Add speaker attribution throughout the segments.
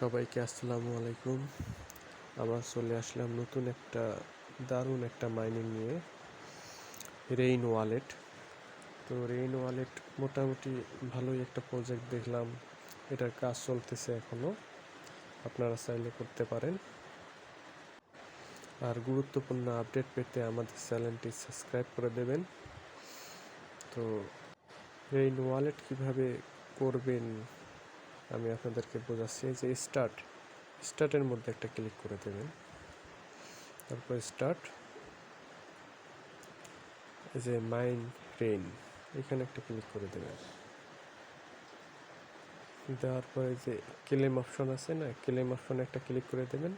Speaker 1: সবাইকে আসসালামু আলাইকুম। আবার চলে আসলাম নতুন একটা দারুণ একটা মাইনিং নিয়ে, রেইন ওয়ালেট। তো রেইন ওয়ালেট মোটামুটি ভালোই একটা প্রজেক্ট দেখলাম, এটার কাজ চলতেছে এখনও, আপনারা চাইলে করতে পারেন। আর গুরুত্বপূর্ণ আপডেট পেতে আমাদের চ্যানেলটি সাবস্ক্রাইব করে দেবেন। তো রেইন ওয়ালেট কিভাবে করবেন আমি আপনাদেরকে বোঝাচ্ছি। যে স্টার্টের মধ্যে একটা ক্লিক করে দেবেন, তারপর স্টার্ট, যে মাইন রেইন এখানে একটা ক্লিক করে দেবেন। দেওয়ার পরে যে ক্লেম অপশন আছে না, ক্লেম অপশনে একটা ক্লিক করে দেবেন।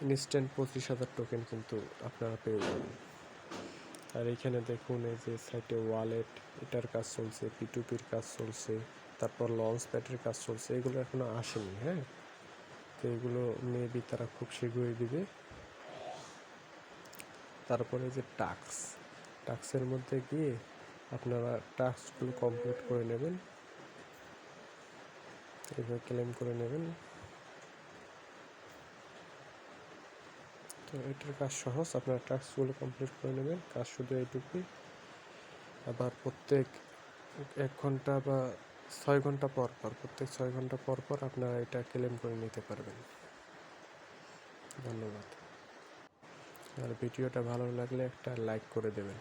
Speaker 1: ইনস্ট্যান্ট 25,000 টোকেন কিন্তু আপনারা পেয়ে যাবেন। আর এইখানে দেখুন, এই যে সাইটে ওয়ালেট, এটার কাজ চলছে, P2P কাজ চলছে, তারপর লঞ্চ প্যাডের কাজ চলছে। এগুলো এখনো আসেনি, হ্যাঁ। তো এগুলো মেবি তারা খুব শীঘ্রই দিবে। তারপরে যে টাস্কের মধ্যে গিয়ে আপনারা টাস্কগুলো কমপ্লিট করে নেবেন, এভাবে ক্লেম করে নেবেন। তো এটার কাজ সহজ, আপনারা টাস্কগুলো কমপ্লিট করে নেবেন, কাজ শুধু এইটুকুই। আবার প্রত্যেক 1 ঘন্টা বা 6 ঘন্টা পর পর, প্রত্যেক 6 ঘন্টা পর পর আপনারা এটা ক্লেম করে নিতে পারবেন। ধন্যবাদ। আর ভিডিওটা ভালো লাগলে একটা লাইক করে দেবেন।